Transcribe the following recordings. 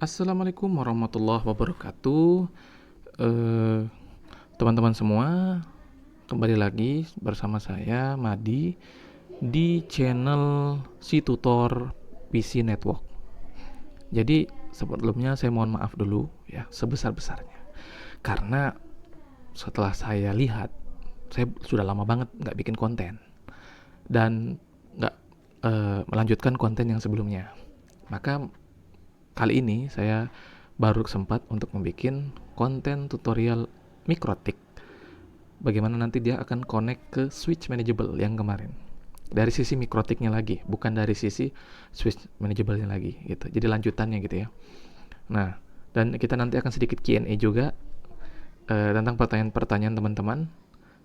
Assalamualaikum warahmatullahi wabarakatuh. Eh, Teman-teman semua, kembali lagi bersama saya Madi di channel si tutor PC Network. Jadi sebelumnya saya mohon maaf dulu ya sebesar-besarnya karena setelah saya lihat saya sudah lama banget nggak bikin konten dan nggak melanjutkan konten yang sebelumnya. Maka kali ini saya baru sempat untuk membuat konten tutorial Mikrotik. Bagaimana nanti dia akan connect ke switch manageable yang kemarin. Dari sisi mikrotiknya lagi, bukan dari sisi switch manageable-nya lagi gitu. Jadi lanjutannya gitu ya. Nah, dan kita nanti akan sedikit Q&A juga tentang pertanyaan-pertanyaan teman-teman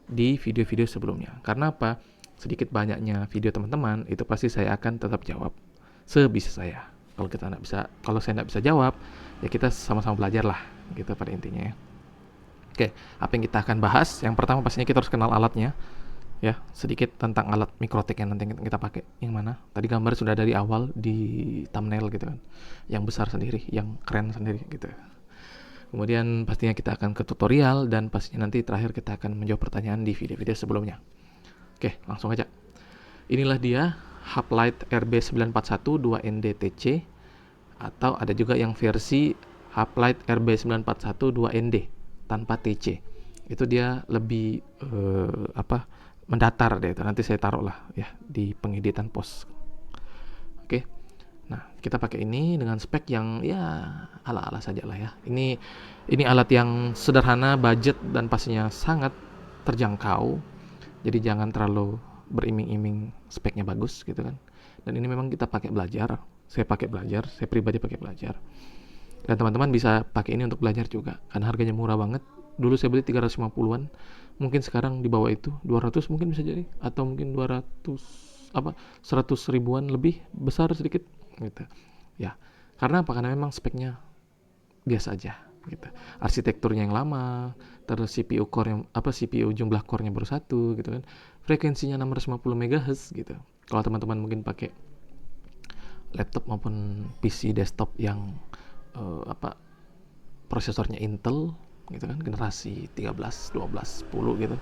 di video-video sebelumnya. Karena apa? Sedikit banyaknya video teman-teman itu pasti saya akan tetap jawab sebisa saya. Kalau saya nggak bisa jawab, ya kita sama-sama belajar lah, gitu pada intinya ya. Oke, apa yang kita akan bahas? Yang pertama pastinya kita harus kenal alatnya, ya. Sedikit tentang alat mikrotik yang nanti kita pakai. Yang mana? Tadi gambar sudah dari awal di thumbnail gitu kan. Yang besar sendiri, yang keren sendiri gitu. Kemudian pastinya kita akan ke tutorial dan pastinya nanti terakhir kita akan menjawab pertanyaan di video-video sebelumnya. Oke, langsung aja. Inilah dia Hoplite RB941 2ND-TC, atau ada juga yang versi Hoplite RB941 2ND tanpa TC. Itu dia lebih mendatar deh. Nanti saya taruh lah ya di pengeditan post. Oke. Nah, kita pakai ini dengan spek yang ya ala-ala saja lah ya. Ini alat yang sederhana, budget dan pastinya sangat terjangkau. Jadi jangan terlalu beriming-iming speknya bagus gitu kan. Dan ini memang kita pakai belajar. Saya pribadi pakai belajar. Dan teman-teman bisa pakai ini untuk belajar juga karena harganya murah banget. Dulu saya beli 350-an. Mungkin sekarang di bawah itu 200 mungkin bisa jadi, atau mungkin 200 100 ribuan lebih besar sedikit gitu. Ya. Karena apa? Karena memang speknya biasa aja gitu. Arsitekturnya yang lama, terus CPU jumlah core-nya baru satu gitu kan. Frekuensinya 650 MHz gitu. Kalau teman-teman mungkin pakai laptop maupun PC desktop yang prosesornya Intel gitu kan, generasi 13, 12, 10 gitu,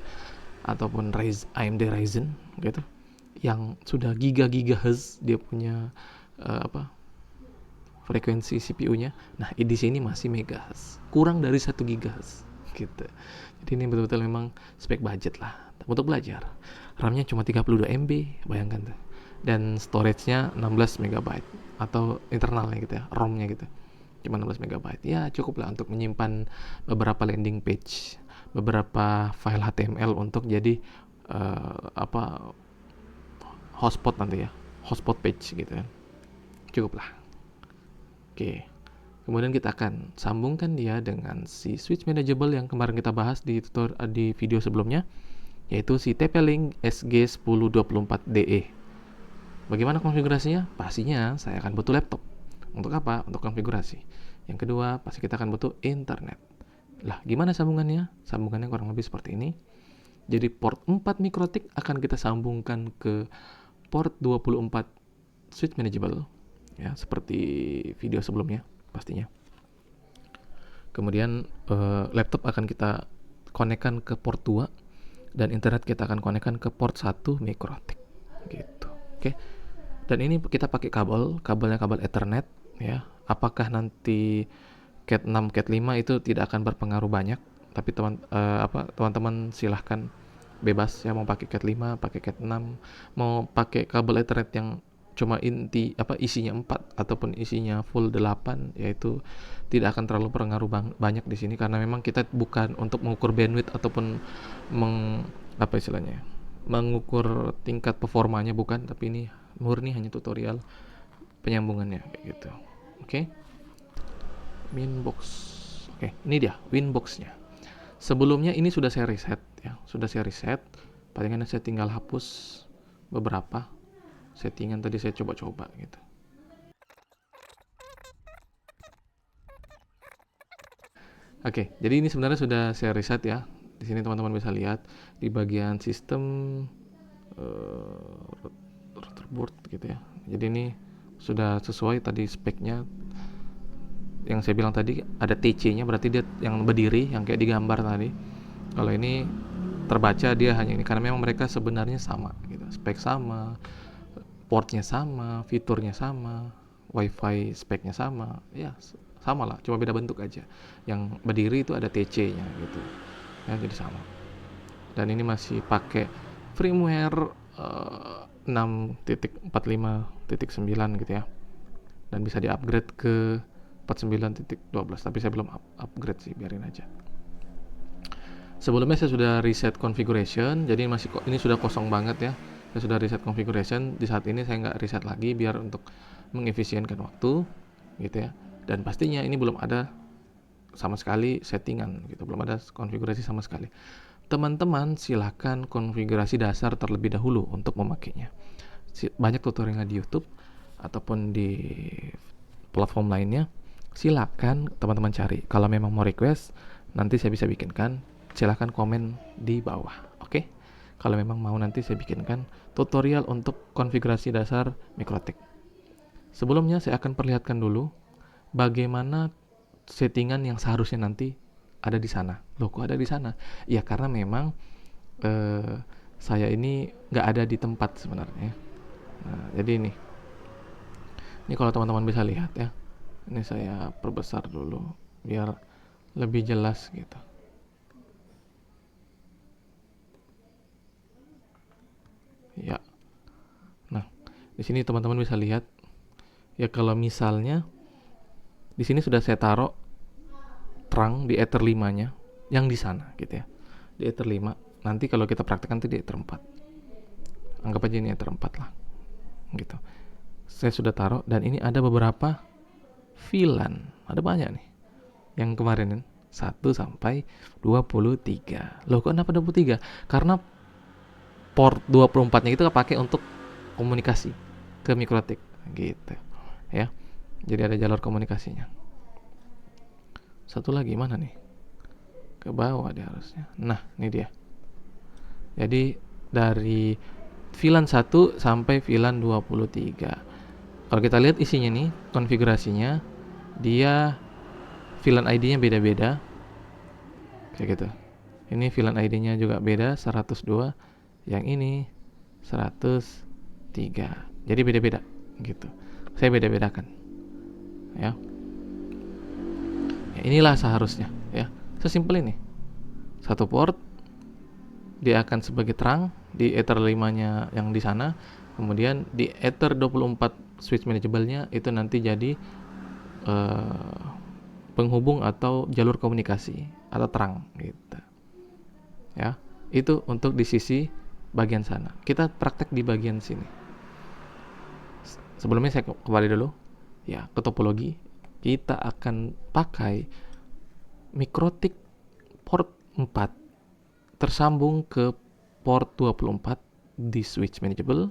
ataupun AMD Ryzen gitu, yang sudah gigahertz dia punya frekuensi CPU-nya. Nah, di sini masih megahertz, kurang dari 1 gigahertz gitu. Jadi ini betul-betul memang spek budget lah untuk belajar. RAM-nya cuma 32 MB, bayangkan tuh. Dan storage-nya 16 MB atau internalnya gitu ya, ROM-nya gitu. Cuma 16 MB. Ya, cukup lah untuk menyimpan beberapa landing page, beberapa file HTML untuk jadi hotspot nanti ya, hotspot page gitu kan. Cukup lah. Oke. Kemudian kita akan sambungkan dia dengan si switch manageable yang kemarin kita bahas di video sebelumnya, yaitu si TP-Link SG1024DE. Bagaimana konfigurasinya? Pastinya saya akan butuh laptop. Untuk apa? Untuk konfigurasi. Yang kedua, pasti kita akan butuh internet. Lah, gimana sambungannya? Sambungannya kurang lebih seperti ini. Jadi port 4 mikrotik akan kita sambungkan ke port 24 switch manageable, ya, seperti video sebelumnya pastinya. Kemudian laptop akan kita konekkan ke port 2 dan internet kita akan konekkan ke port 1 mikrotik gitu. Oke. Dan ini kita pakai kabelnya kabel Ethernet ya. Apakah nanti Cat 6, Cat 5 itu tidak akan berpengaruh banyak, tapi teman-teman silahkan bebas ya, mau pakai Cat 5, pakai Cat 6, mau pakai kabel Ethernet yang cuma isinya 4 ataupun isinya full 8, yaitu tidak akan terlalu berpengaruh banyak di sini karena memang kita bukan untuk mengukur bandwidth ataupun mengukur tingkat performanya, bukan, tapi ini murni hanya tutorial penyambungannya kayak gitu. Oke. Winbox. Oke, ini dia Winboxnya. Sebelumnya ini sudah saya reset ya, palingan saya tinggal hapus beberapa settingan tadi saya coba-coba gitu. Oke, jadi ini sebenarnya sudah saya reset ya. Di sini teman-teman bisa lihat di bagian sistem router board gitu ya. Jadi ini sudah sesuai tadi speknya. yang saya bilang tadi ada TC-nya, berarti dia yang berdiri yang kayak digambar tadi. Kalau ini terbaca dia hanya ini, karena memang mereka sebenarnya sama gitu, spek sama, portnya sama, fiturnya sama, wifi speknya sama, ya sama lah, cuma beda bentuk aja. Yang berdiri itu ada TC-nya gitu ya, jadi sama. Dan ini masih pakai firmware 6.45.9 gitu ya, dan bisa di upgrade ke 49.12, tapi saya belum upgrade sih, biarin aja. Sebelumnya saya sudah reset configuration, jadi ini sudah kosong banget ya. Saya sudah reset configuration, di saat ini saya nggak reset lagi biar untuk mengefisienkan waktu gitu ya. Dan pastinya ini belum ada sama sekali settingan gitu, belum ada konfigurasi sama sekali. Teman-teman silakan konfigurasi dasar terlebih dahulu untuk memakainya. Banyak tutorialnya di YouTube ataupun di platform lainnya. Silakan teman-teman cari. Kalau memang mau request, nanti saya bisa bikinkan. Silakan komen di bawah. Oke? Kalau memang mau, nanti saya bikinkan tutorial untuk konfigurasi dasar Mikrotik. Sebelumnya saya akan perlihatkan dulu bagaimana settingan yang seharusnya nanti ada di sana. Loh, kok ada di sana? Ya karena memang saya ini nggak ada di tempat sebenarnya. Nah, jadi ini kalau teman-teman bisa lihat ya, ini saya perbesar dulu biar lebih jelas gitu. Ya, nah di sini teman-teman bisa lihat ya, kalau misalnya di sini sudah saya taruh terang di Ether 5-nya yang di sana gitu ya, di Ether 5. Nanti kalau kita praktekkan nanti di Ether 4. Anggap aja ini Ether 4 lah gitu. Saya sudah taruh, dan ini ada beberapa VLAN, ada banyak nih yang kemarin 1 sampai 23. Loh, kok kenapa 23? Karena port 24-nya itu kepake untuk komunikasi ke Mikrotik gitu ya. Jadi ada jalur komunikasinya. Satu lagi mana nih? Ke bawah dia harusnya. Nah, ini dia. Jadi dari VLAN 1 sampai VLAN 23. Kalau kita lihat isinya nih, konfigurasinya, dia VLAN ID-nya beda-beda. Kayak gitu. Ini VLAN ID-nya juga beda, 102. Yang ini 103. Jadi beda-beda gitu. Saya beda-bedakan. Ya. Inilah seharusnya ya. Sesimpel ini. Satu port dia akan sebagai terang di Ether 5-nya yang di sana. Kemudian di Ether 24 switch manageable-nya itu nanti jadi penghubung atau jalur komunikasi atau terang gitu. Ya. Itu untuk di sisi bagian sana. Kita praktek di bagian sini. Sebelumnya saya kembali dulu ya ke topologi. Kita akan pakai Mikrotik port 4 tersambung ke port 24 di switch manageable.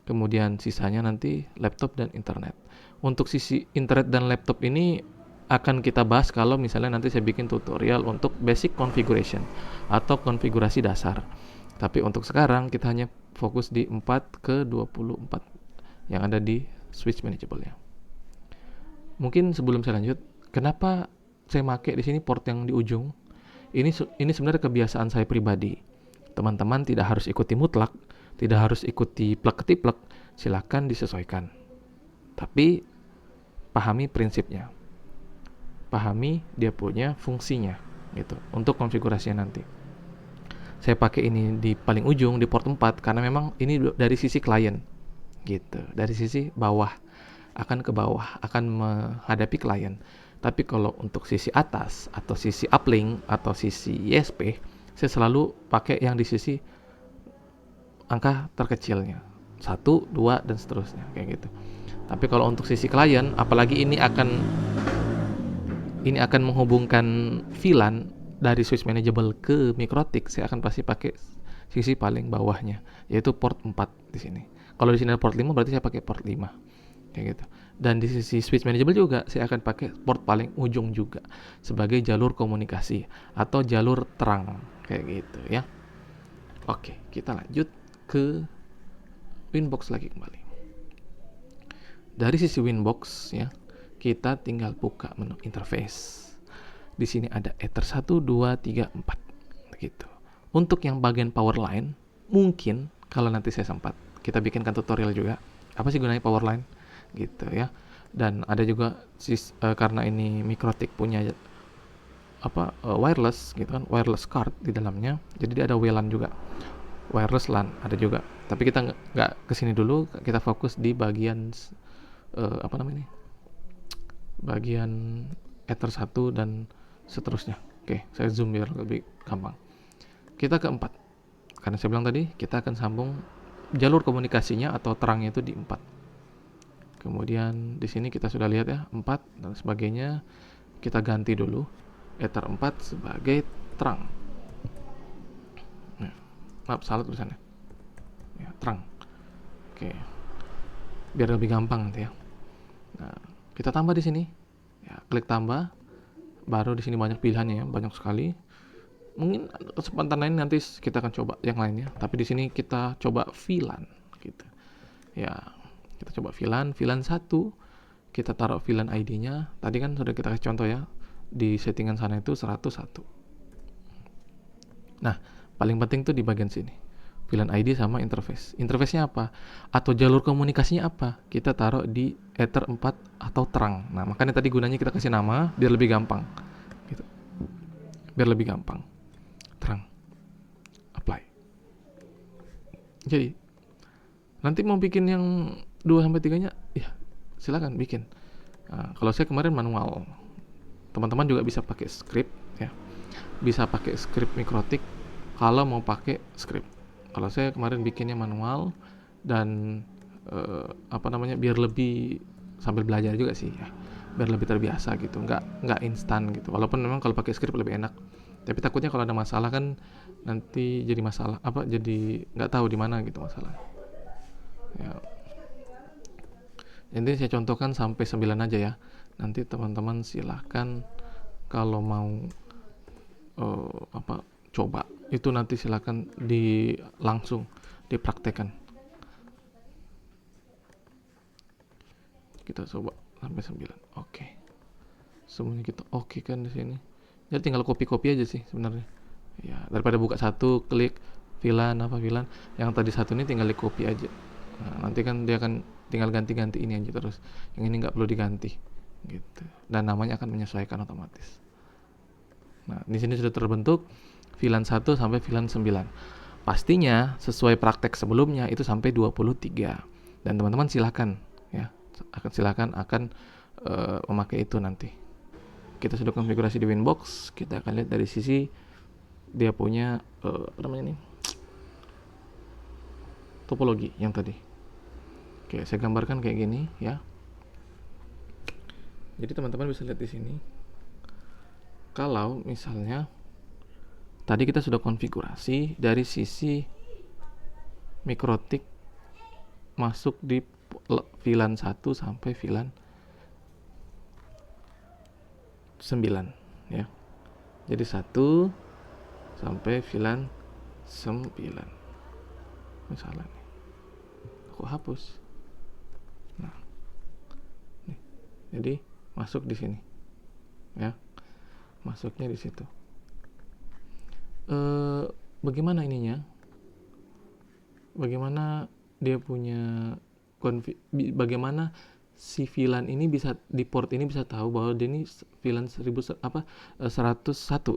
Kemudian sisanya nanti laptop dan internet. Untuk sisi internet dan laptop ini akan kita bahas kalau misalnya nanti saya bikin tutorial untuk basic configuration atau konfigurasi dasar. Tapi untuk sekarang kita hanya fokus di 4 ke 24 yang ada di switch manageable-nya. Mungkin sebelum saya lanjut, kenapa saya pakai di sini port yang di ujung? Ini sebenarnya kebiasaan saya pribadi. Teman-teman tidak harus ikuti mutlak, tidak harus ikuti plek-ketiplek, silakan disesuaikan. Tapi pahami prinsipnya. Pahami dia punya fungsinya gitu untuk konfigurasinya nanti. Saya pakai ini di paling ujung di port 4 karena memang ini dari sisi klien gitu. Dari sisi bawah akan ke bawah, akan menghadapi klien. Tapi kalau untuk sisi atas atau sisi uplink atau sisi ISP, saya selalu pakai yang di sisi angka terkecilnya. 1, 2 dan seterusnya kayak gitu. Tapi kalau untuk sisi klien, apalagi ini akan menghubungkan VLAN dari switch manageable ke Mikrotik, saya akan pasti pakai sisi paling bawahnya, yaitu port 4 di sini. Kalau di sini ada port 5, berarti saya pakai port 5. Kayak gitu. Dan di sisi switch manageable juga saya akan pakai port paling ujung juga sebagai jalur komunikasi atau jalur terang kayak gitu ya. Oke, kita lanjut ke Winbox lagi kembali. Dari sisi Winbox ya, kita tinggal buka menu interface. Di sini ada Ether 1, 2, 3, 4 gitu. Untuk yang bagian power line, mungkin kalau nanti saya sempat kita bikinkan tutorial juga apa sih gunanya power line gitu ya. Dan ada juga karena ini Mikrotik punya wireless gitu kan, wireless card di dalamnya, jadi dia ada WLAN juga, wireless LAN ada juga. Tapi kita nggak kesini dulu, kita fokus di bagian bagian Ether 1 dan seterusnya. Oke, saya zoom biar lebih gampang. Kita ke 4. Karena saya bilang tadi, kita akan sambung jalur komunikasinya atau terangnya itu di 4. Kemudian di sini kita sudah lihat ya, 4 dan sebagainya. Kita ganti dulu Ether 4 sebagai terang. Maaf, salah tulisannya. Ya, terang. Oke. Biar lebih gampang nanti ya. Nah, kita tambah di sini. Ya, klik tambah. Baru di sini banyak pilihannya ya, banyak sekali. Mungkin kesempatan lain nanti kita akan coba yang lainnya. Tapi di sini kita coba VLAN gitu. Ya, kita coba VLAN 1. Kita taruh VLAN ID-nya. Tadi kan sudah kita kasih contoh ya. Di settingan sana itu 101. Nah, paling penting tuh di bagian sini. VLAN ID sama interface. Interface-nya apa? Atau jalur komunikasinya apa? Kita taruh di Ether 4 atau terang. Nah, makanya tadi gunanya kita kasih nama biar lebih gampang. Gitu. Biar lebih gampang. Terang. Apply. Jadi, nanti mau bikin yang 2-3-nya, ya silakan bikin. Nah, kalau saya kemarin manual. Teman-teman juga bisa pakai script ya. Bisa pakai script Mikrotik kalau mau pakai script. Kalau saya kemarin bikinnya manual dan biar lebih sambil belajar juga sih ya, biar lebih terbiasa gitu, nggak instan gitu. Walaupun memang kalau pakai script lebih enak, tapi takutnya kalau ada masalah kan nanti jadi masalah jadi nggak tahu di mana gitu masalah. Ya. Jadi saya contohkan sampai 9 aja ya. Nanti teman-teman silahkan kalau mau coba itu nanti silakan langsung dipraktekkan. Kita coba sampai 9. Oke. Semuanya kita oke kan di sini. Jadi tinggal copy aja sih sebenarnya. Ya, daripada buka satu, klik VLAN. Yang tadi satu ini tinggal di copy aja. Nah, nanti kan dia akan tinggal ganti-ganti ini aja terus. Yang ini nggak perlu diganti gitu. Dan namanya akan menyesuaikan otomatis. Nah, di sini sudah terbentuk VLAN 1 sampai VLAN 9. Pastinya sesuai praktek sebelumnya itu sampai 23. Dan teman-teman silakan ya, akan memakai itu nanti. Kita sudah konfigurasi di Winbox, kita akan lihat dari sisi dia punya topologi yang tadi. Oke, saya gambarkan kayak gini ya. Jadi teman-teman bisa lihat di sini. Kalau misalnya tadi kita sudah konfigurasi dari sisi Mikrotik masuk di VLAN 1 sampai VLAN 9 ya. Jadi 1 sampai VLAN 9. Misalnya nih. Aku hapus. Nah. Nih. Jadi masuk di sini. Ya. Masuknya di situ. Bagaimana ininya? Bagaimana dia punya bagaimana si VLAN ini bisa di port ini bisa tahu bahwa dia ini VLAN 101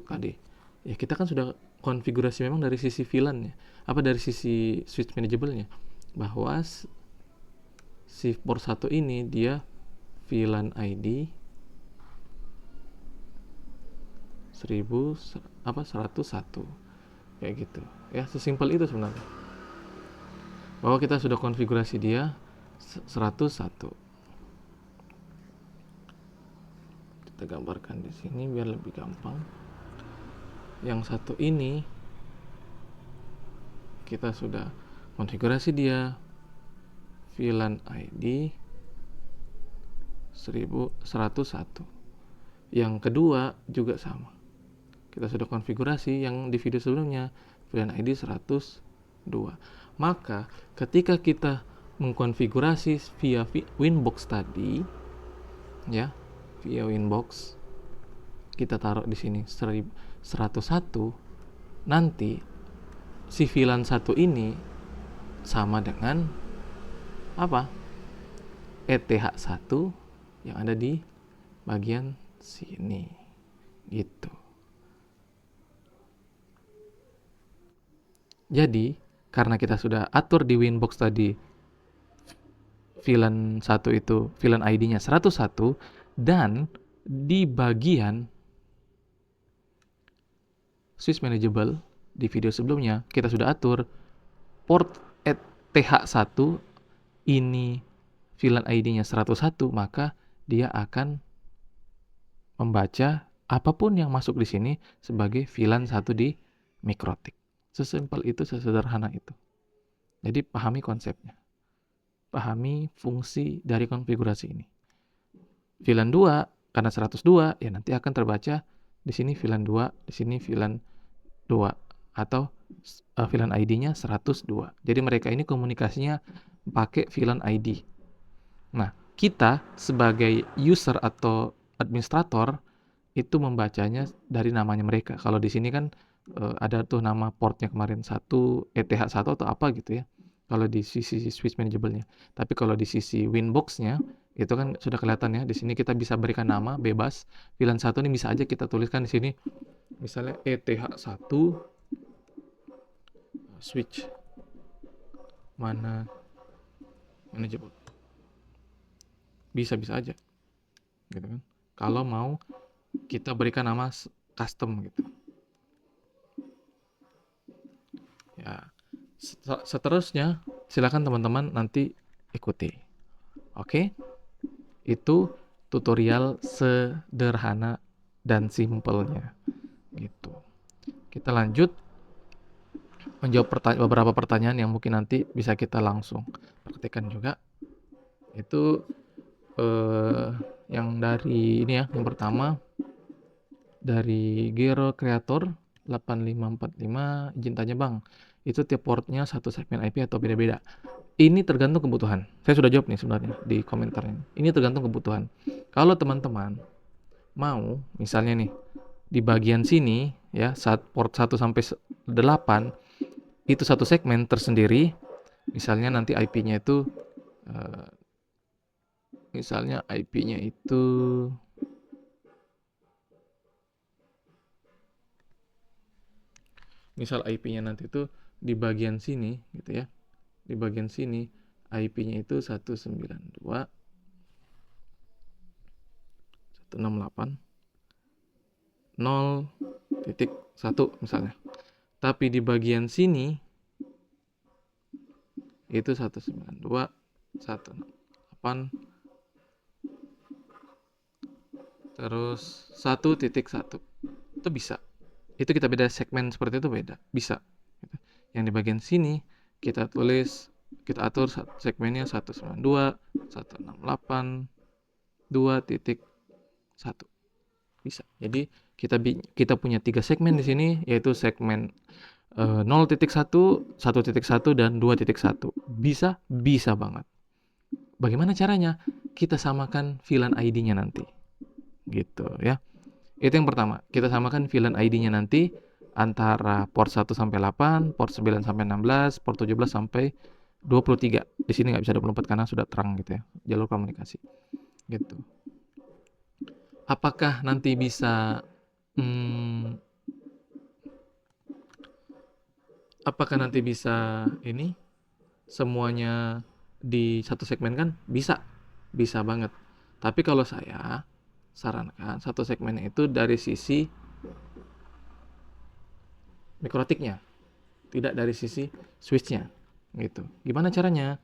tadi. Ya kita kan sudah konfigurasi memang dari sisi VLAN-nya, dari sisi switch manageable-nya, bahwa si port 1 ini dia VLAN ID 101 kayak gitu ya, sesimpel itu sebenarnya, bahwa kita sudah konfigurasi dia 101. Kita gambarkan di sini biar lebih gampang. Yang satu ini kita sudah konfigurasi dia VLAN ID 101. Yang kedua juga sama. Kita sudah konfigurasi yang di video sebelumnya VLAN ID 102. Maka ketika kita mengkonfigurasi via Winbox tadi, ya, via Winbox kita taruh di sini 101, nanti si VLAN 1 ini sama dengan apa? ETH1 yang ada di bagian sini gitu. Jadi karena kita sudah atur di Winbox tadi VLAN 1 itu VLAN ID-nya 101, dan di bagian switch manageable di video sebelumnya kita sudah atur port ETH1 ini VLAN ID-nya 101, maka dia akan membaca apapun yang masuk di sini sebagai VLAN 1 di Mikrotik. Sesimpel itu, sesederhana itu. Jadi pahami konsepnya. Pahami fungsi dari konfigurasi ini. VLAN 2 karena 102 ya nanti akan terbaca di sini VLAN 2, di sini VLAN 2 atau VLAN ID-nya 102. Jadi mereka ini komunikasinya pakai VLAN ID. Nah, kita sebagai user atau administrator itu membacanya dari namanya mereka. Kalau di sini kan ada tuh nama portnya kemarin 1, ETH1 atau apa gitu ya. Kalau di sisi switch manageable-nya. Tapi kalau di sisi Winbox-nya itu kan sudah kelihatan ya. Di sini kita bisa berikan nama bebas. VLAN 1 ini bisa aja kita tuliskan di sini misalnya ETH1 switch manageable. Bisa aja. Gitu kan. Kalau mau kita berikan nama custom gitu. Ya, seterusnya silakan teman-teman nanti ikuti. Oke? Itu tutorial sederhana dan simpelnya. Gitu. Kita lanjut menjawab beberapa pertanyaan yang mungkin nanti bisa kita langsung praktekkan juga. Itu yang dari ini ya, yang pertama dari Gero Creator 8545, izin tanya Bang, itu tiap portnya satu segmen IP atau beda-beda? Ini tergantung kebutuhan. Saya sudah jawab nih sebenarnya di komentarnya. Ini tergantung kebutuhan. Kalau teman-teman mau, misalnya nih, di bagian sini ya, saat port 1 sampai 8 itu satu segmen tersendiri, misalnya nanti IP-nya itu misal IP-nya nanti itu di bagian sini gitu ya. Di bagian sini IP-nya itu 192.168.0.1 misalnya. Tapi di bagian sini itu 192.168 terus 1.1. Itu bisa. Itu kita beda segmen seperti itu beda. Bisa. Yang di bagian sini kita tulis, kita atur segmennya 192.168.2.1. Bisa. Jadi kita punya 3 segmen di sini, yaitu segmen 0.1, 1.1 dan 2.1. Bisa banget. Bagaimana caranya? Kita samakan VLAN ID-nya nanti. Gitu ya. Itu yang pertama. Kita samakan VLAN ID-nya nanti antara port 1 sampai 8, port 9 sampai 16, port 17 sampai 23. Di sini nggak bisa 24 karena sudah terang gitu ya, jalur komunikasi. Gitu. Apakah nanti bisa ini semuanya di satu segmen kan? Bisa banget. Tapi kalau saya sarankan satu segmennya itu dari sisi mikrotiknya, tidak dari sisi switchnya gitu. Gimana caranya?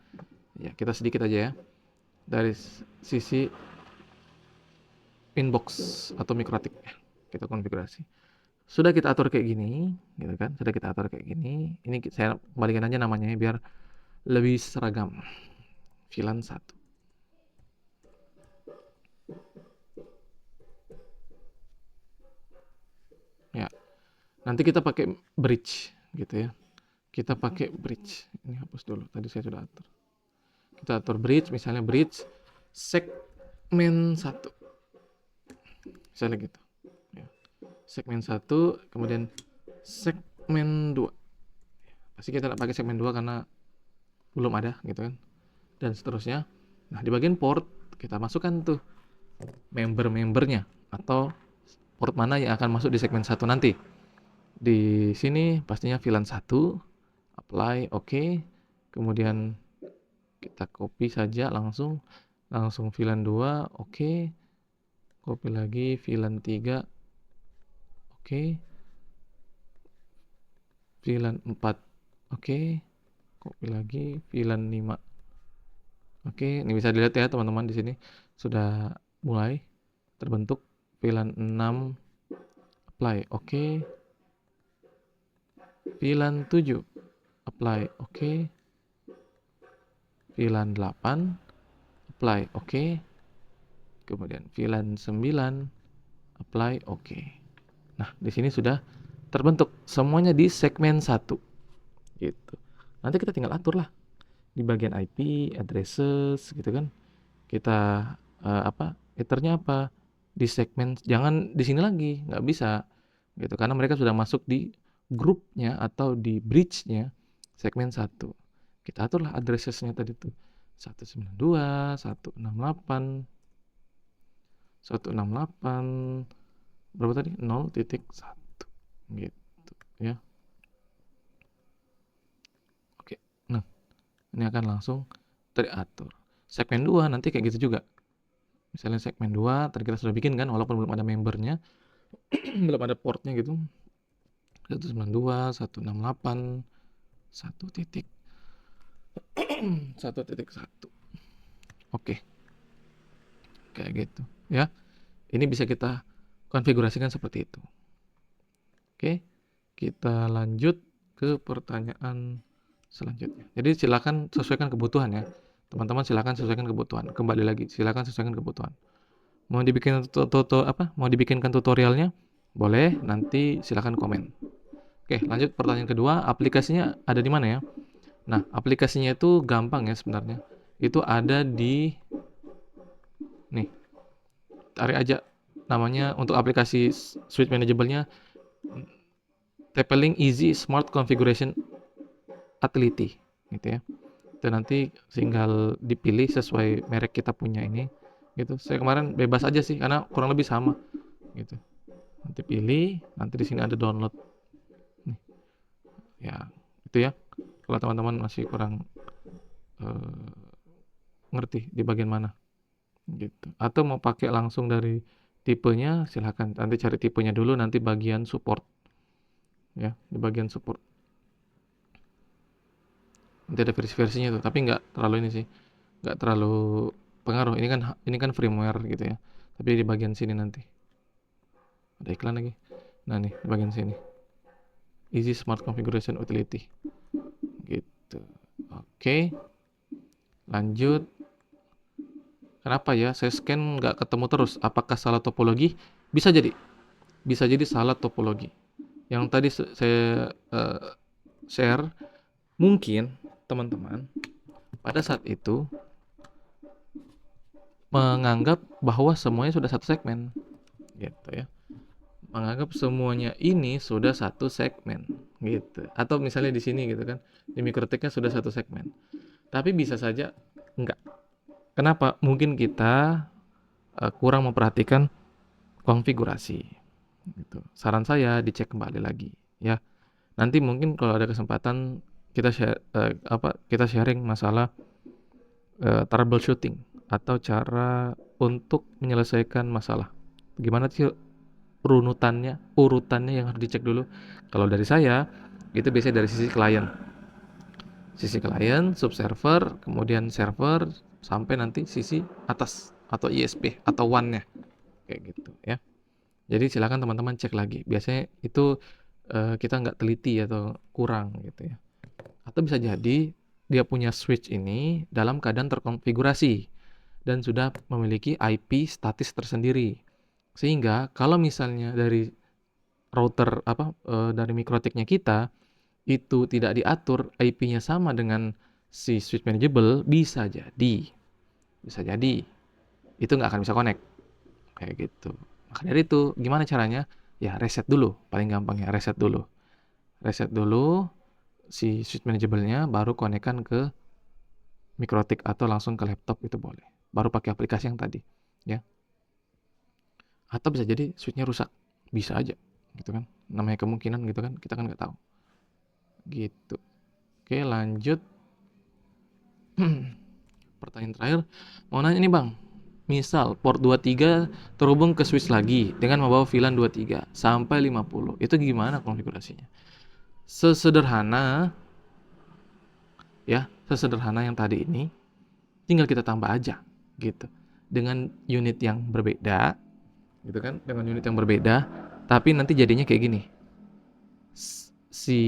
Ya kita sedikit aja ya. Dari sisi inbox atau mikrotik kita konfigurasi. Sudah kita atur kayak gini, gitu kan? Sudah kita atur kayak gini. Ini saya kembalikan aja namanya biar lebih seragam. VLAN 1. Ya. Nanti kita pakai bridge gitu ya. Kita pakai bridge. Ini hapus dulu. Tadi saya sudah atur. Kita atur bridge, misalnya bridge segmen 1. misalnya gitu ya. Segmen 1, kemudian segmen 2. Pasti kita pakai segmen 2 karena belum ada gitu kan, dan seterusnya. Nah, di bagian port kita masukkan tuh member-membernya atau port mana yang akan masuk di segmen 1 nanti. Di sini pastinya VLAN 1, apply, oke. Kemudian kita copy saja langsung VLAN 2, oke. Copy lagi VLAN 3, oke. VLAN 4, oke. Copy lagi VLAN 5. Oke, ini bisa dilihat ya teman-teman, di sini sudah mulai terbentuk VLAN 6, apply, oke. VLAN 7, apply, oke. VLAN 8, apply, oke. Kemudian VLAN 9, apply, oke. Nah, di sini sudah terbentuk semuanya di segmen 1 gitu. Nanti kita tinggal atur lah di bagian IP, addresses gitu kan. Kita ethernya apa? Di segmen, jangan di sini lagi, nggak bisa gitu, karena mereka sudah masuk di grupnya atau di bridge-nya segmen 1. Kita aturlah addressesnya tadi tuh 192, 168, 168 berapa tadi? 0.1 gitu ya. Oke. Nah, ini akan langsung teratur. Segmen 2 nanti kayak gitu juga. Misalnya segmen 2 tadi kita sudah bikin kan, walaupun belum ada membernya, belum ada portnya gitu. 192, 168, 1.1. Oke, kayak gitu ya. Ini bisa kita konfigurasikan seperti itu. Oke, kita lanjut ke pertanyaan selanjutnya. Jadi silakan sesuaikan kebutuhan ya. Teman-teman silakan sesuaikan kebutuhan. Kembali lagi, silakan sesuaikan kebutuhan. Mau dibikinkan tutorialnya? Boleh, nanti silakan komen. Oke, lanjut pertanyaan kedua, aplikasinya ada di mana ya? Nah, aplikasinya itu gampang ya sebenarnya. Itu ada di nih, tarik aja namanya untuk aplikasi switch manageable-nya, TP-Link Easy Smart Configuration Utility gitu ya. Dan nanti tinggal dipilih sesuai merek kita punya ini gitu. Saya kemarin bebas aja sih karena kurang lebih sama gitu. Nanti pilih, nanti di sini ada download. Nih. Ya, itu ya. Kalau teman-teman masih kurang ngerti di bagian mana gitu. Atau mau pakai langsung dari tipenya, silahkan. Nanti cari tipenya dulu, nanti bagian support ya, di bagian support. Nanti ada versi-versinya tuh, tapi nggak terlalu ini sih, nggak terlalu pengaruh. Ini kan firmware gitu ya. Tapi di bagian sini nanti ada iklan lagi. Nah nih di bagian sini, Easy Smart Configuration Utility gitu. Oke, lanjut. Kenapa ya saya scan nggak ketemu terus? Apakah salah topologi? Bisa jadi salah topologi. Yang tadi saya share, mungkin teman-teman pada saat itu menganggap bahwa semuanya sudah satu segmen gitu ya, menganggap semuanya ini sudah satu segmen gitu, atau misalnya di sini gitu kan, di MikroTik-nya sudah satu segmen, tapi bisa saja enggak. Kenapa? Mungkin kita kurang memperhatikan konfigurasi gitu. Saran saya dicek kembali lagi ya. Nanti mungkin kalau ada kesempatan kita kita sharing masalah troubleshooting atau cara untuk menyelesaikan masalah. Gimana sih urutannya yang harus dicek dulu. Kalau dari saya, itu biasanya dari sisi klien. Sisi klien, subserver, kemudian server, sampai nanti sisi atas atau ISP atau WAN-nya. Kayak gitu ya. Jadi silakan teman-teman cek lagi. Biasanya itu kita nggak teliti atau kurang gitu ya. Atau bisa jadi dia punya switch ini dalam keadaan terkonfigurasi dan sudah memiliki IP statis tersendiri. Sehingga kalau misalnya dari router dari MikroTik-nya kita itu tidak diatur, IP-nya sama dengan si switch manageable, bisa jadi itu nggak akan bisa connect kayak gitu. Maka dari itu, gimana caranya? Ya reset dulu, paling gampang ya, reset dulu. Reset dulu si switch manageable-nya, baru konekkan ke Mikrotik atau langsung ke laptop itu boleh. Baru pakai aplikasi yang tadi, ya. Atau bisa jadi switch-nya rusak, bisa aja, gitu kan. Namanya kemungkinan gitu kan, kita kan nggak tahu. Gitu. Oke, lanjut. Pertanyaan terakhir, mau nanya nih Bang. Misal port 23 terhubung ke switch lagi dengan membawa VLAN 23 sampai 50. Itu gimana konfigurasinya? Sesederhana ya, sesederhana yang tadi ini, tinggal kita tambah aja gitu. Dengan unit yang berbeda, gitu kan? Dengan unit yang berbeda, tapi nanti jadinya kayak gini. Si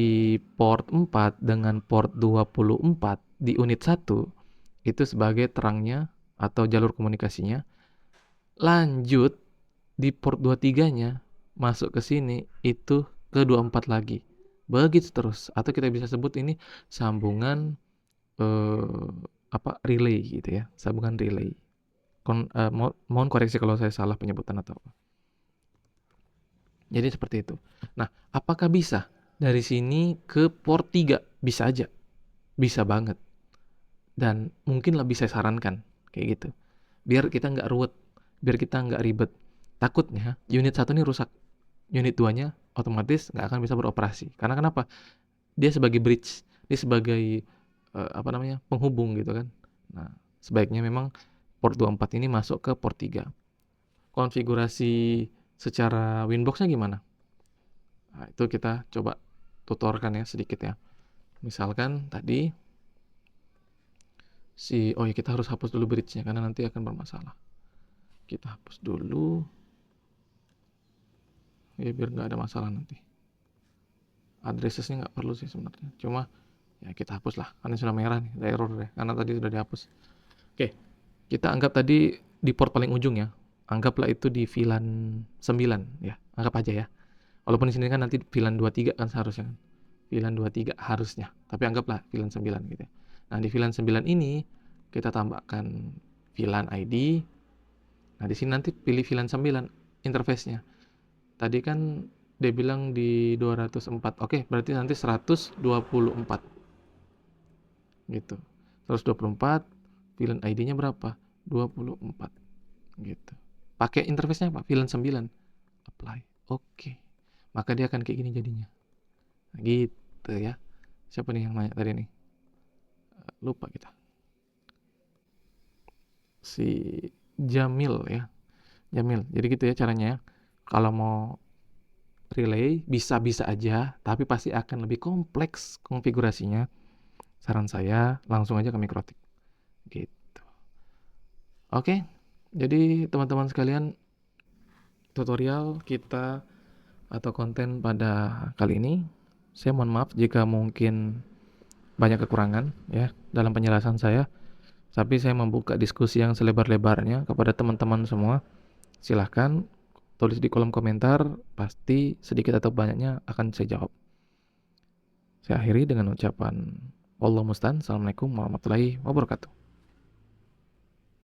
port 4 dengan port 24 di unit 1 itu sebagai terangnya atau jalur komunikasinya. Lanjut di port 23-nya masuk ke sini itu ke 24 lagi. Begitu terus, atau kita bisa sebut ini sambungan relay gitu ya, sambungan relay. Mohon koreksi kalau saya salah penyebutan atau apa. Jadi seperti itu. Nah, apakah bisa dari sini ke port 3? Bisa aja. Bisa banget. Dan mungkin lebih saya sarankan kayak gitu. Biar kita nggak ruwet, biar kita nggak ribet. Takutnya unit 1 ini rusak. Unit 2-nya otomatis nggak akan bisa beroperasi. Karena kenapa? Dia sebagai bridge, dia sebagai penghubung gitu kan. Nah, sebaiknya memang port 24 ini masuk ke port 3. Konfigurasi secara Winbox-nya gimana? Nah, itu kita coba tutorkan ya sedikit ya. Misalkan tadi kita harus hapus dulu bridge-nya karena nanti akan bermasalah. Kita hapus dulu ya biar nggak ada masalah nanti. Addressesnya nggak perlu sih sebenarnya, cuma ya kita hapus lah karena sudah merah nih, ada error ya karena tadi sudah dihapus. Oke, kita anggap tadi di port paling ujung ya, anggaplah itu di VLAN 9 ya, anggap aja ya. Walaupun di sini kan nanti VLAN 23 kan seharusnya kan, VLAN 23 harusnya, tapi anggaplah VLAN 9 gitu ya. Nah di VLAN 9 ini kita tambahkan VLAN ID. Nah di sini nanti pilih VLAN 9 interface-nya. Tadi kan dia bilang di 204. Oke, berarti nanti 124. Gitu. 124, VLAN ID-nya berapa? 24. Gitu. Pakai interface-nya apa? VLAN 9. Apply. Oke. Maka dia akan kayak gini jadinya. Nah, gitu ya. Siapa nih yang nanya tadi nih? Lupa kita. Si Jamil ya. Jamil. Jadi gitu ya caranya ya. Kalau mau relay bisa-bisa aja, tapi pasti akan lebih kompleks konfigurasinya. Saran saya langsung aja ke Mikrotik. Gitu. Oke. Jadi teman-teman sekalian, tutorial kita atau konten pada kali ini, saya mohon maaf jika mungkin banyak kekurangan ya dalam penjelasan saya. Tapi saya membuka diskusi yang selebar-lebarnya kepada teman-teman semua. Silahkan tulis di kolom komentar, pasti sedikit atau banyaknya akan saya jawab. Saya akhiri dengan ucapan Wallahu musta'an. Assalamualaikum warahmatullahi wabarakatuh.